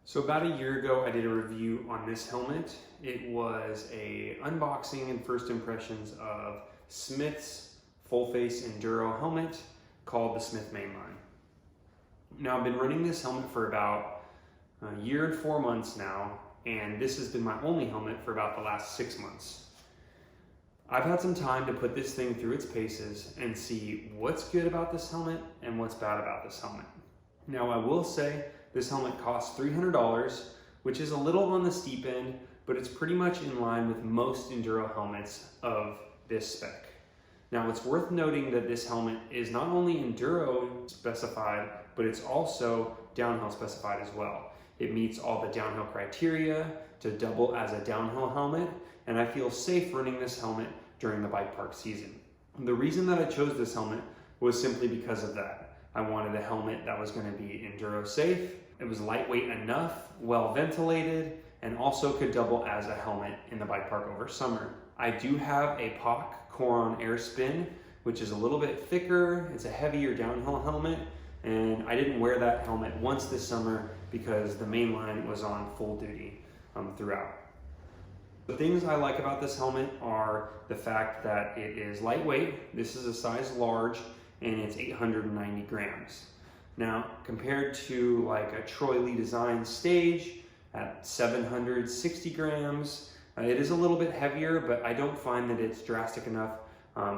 So about a year ago, I did a review on this helmet. It was a unboxing and first impressions of Smith's full face Enduro helmet called the Smith Mainline. Now I've been running this helmet for about a year and 4 months now, and this has been my only helmet for about the last 6 months. I've had some time to put this thing through its paces and see what's good about this helmet and what's bad about this helmet. Now I will say this helmet costs $300, which is a little on the steep end, but it's pretty much in line with most Enduro helmets of this spec. Now it's worth noting that this helmet is not only Enduro specified, but it's also downhill specified as well. It meets all the downhill criteria to double as a downhill helmet, and I feel safe running this helmet during the bike park season. The reason that I chose this helmet was simply because of that. I wanted a helmet that was going to be Enduro safe. It was lightweight enough, well ventilated, and also could double as a helmet in the bike park over summer. I do have a POC Coron Air Spin, which is a little bit thicker. It's a heavier downhill helmet, and I didn't wear that helmet once this summer because the Mainline was on full duty throughout. The things I like about this helmet are the fact that it is lightweight. This is a size large, and it's 890 grams. Now, compared to like a Troy Lee Design Stage at 760 grams, it is a little bit heavier, but I don't find that it's drastic enough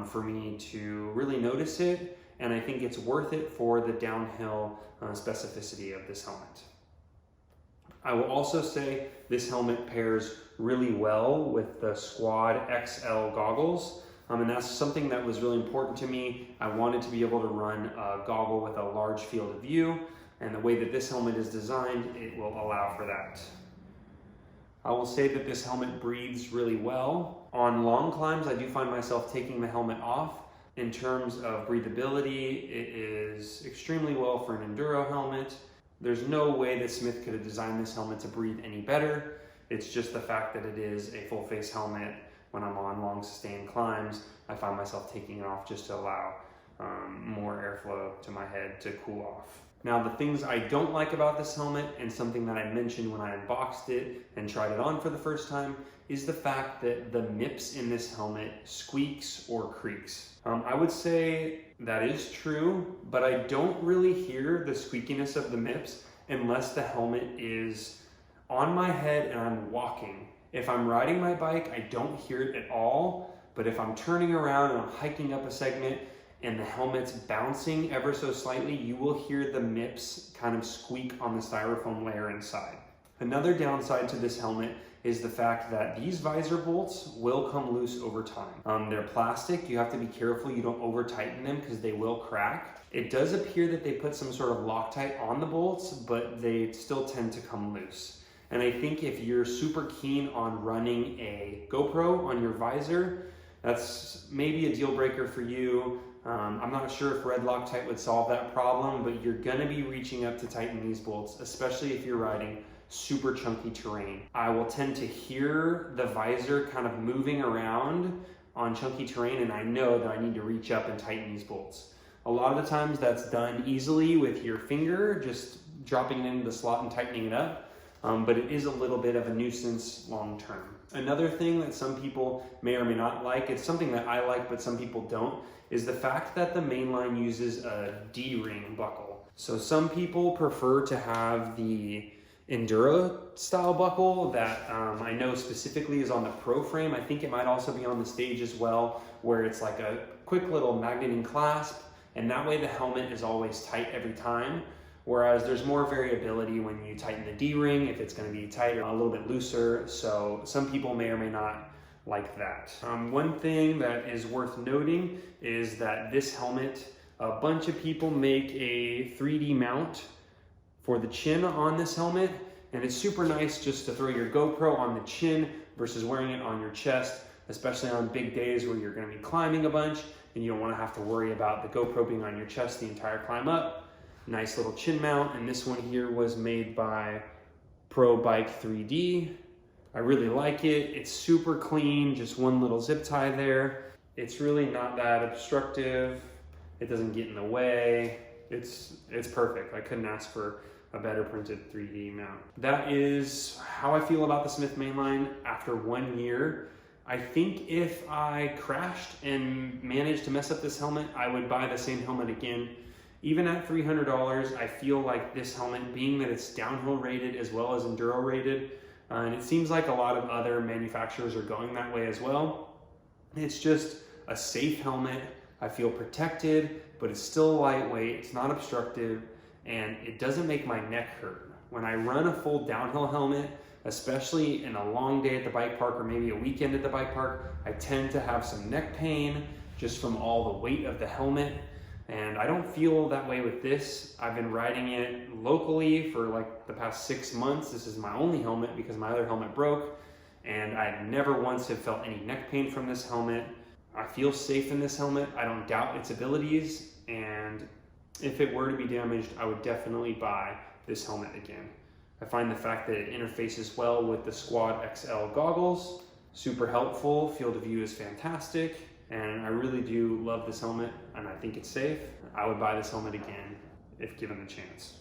for me to really notice it, and I think it's worth it for the downhill specificity of this helmet. I will also say this helmet pairs really well with the Squad XL goggles. And that's something that was really important to me. I wanted to be able to run a goggle with a large field of view, and the way that this helmet is designed, it will allow for that. I will say that this helmet breathes really well. On long climbs, I do find myself taking the helmet off. In terms of breathability, it is extremely well for an Enduro helmet. There's no way that Smith could have designed this helmet to breathe any better. It's just the fact that it is a full face helmet. When I'm on long sustained climbs, I find myself taking it off just to allow more airflow to my head to cool off. Now, the things I don't like about this helmet, and something that I mentioned when I unboxed it and tried it on for the first time, is the fact that the MIPS in this helmet squeaks or creaks. I would say that is true, but I don't really hear the squeakiness of the MIPS unless the helmet is on my head and I'm walking. If I'm riding my bike, I don't hear it at all, but if I'm turning around and I'm hiking up a segment and the helmet's bouncing ever so slightly, you will hear the MIPS kind of squeak on the styrofoam layer inside. Another downside to this helmet is the fact that these visor bolts will come loose over time. They're plastic. You have to be careful you don't over tighten them because they will crack. It does appear that they put some sort of Loctite on the bolts, but they still tend to come loose. And I think if you're super keen on running a GoPro on your visor, that's maybe a deal breaker for you. I'm not sure if red Loctite would solve that problem, but you're gonna be reaching up to tighten these bolts, especially if you're riding super chunky terrain. I will tend to hear the visor kind of moving around on chunky terrain, and I know that I need to reach up and tighten these bolts. A lot of the times that's done easily with your finger, just dropping it into the slot and tightening it up. But it is a little bit of a nuisance long term. Another thing that some people may or may not like, it's something that I like but some people don't, is the fact that the Mainline uses a D-ring buckle. So some people prefer to have the Enduro style buckle that I know specifically is on the Pro frame. I think it might also be on the Stage as well, where it's like a quick little magneting clasp, and that way the helmet is always tight every time. Whereas there's more variability when you tighten the D-ring, if it's going to be tighter, a little bit looser. So some people may or may not like that. One thing that is worth noting is that this helmet, a bunch of people make a 3D mount for the chin on this helmet, and it's super nice just to throw your GoPro on the chin versus wearing it on your chest, especially on big days where you're going to be climbing a bunch and you don't want to have to worry about the GoPro being on your chest the entire climb up. Nice little chin mount, and this one here was made by Pro Bike 3D. I really like it. It's super clean, just one little zip tie there. It's really not that obstructive. It doesn't get in the way. It's perfect. I couldn't ask for a better printed 3D mount. That is how I feel about the Smith Mainline after 1 year. I think if I crashed and managed to mess up this helmet, I would buy the same helmet again. Even at $300, I feel like this helmet, being that it's downhill rated as well as enduro rated, and it seems like a lot of other manufacturers are going that way as well. It's just a safe helmet. I feel protected, but it's still lightweight, it's not obstructive, and it doesn't make my neck hurt. When I run a full downhill helmet, especially in a long day at the bike park or maybe a weekend at the bike park, I tend to have some neck pain just from all the weight of the helmet. And I don't feel that way with this. I've been riding it locally for like the past 6 months. This is my only helmet because my other helmet broke, and I never once have felt any neck pain from this helmet. I feel safe in this helmet. I don't doubt its abilities, and if it were to be damaged, I would definitely buy this helmet again. I find the fact that it interfaces well with the Squad XL goggles super helpful. Field of view is fantastic, and I really do love this helmet, and I think it's safe. I would buy this helmet again if given the chance.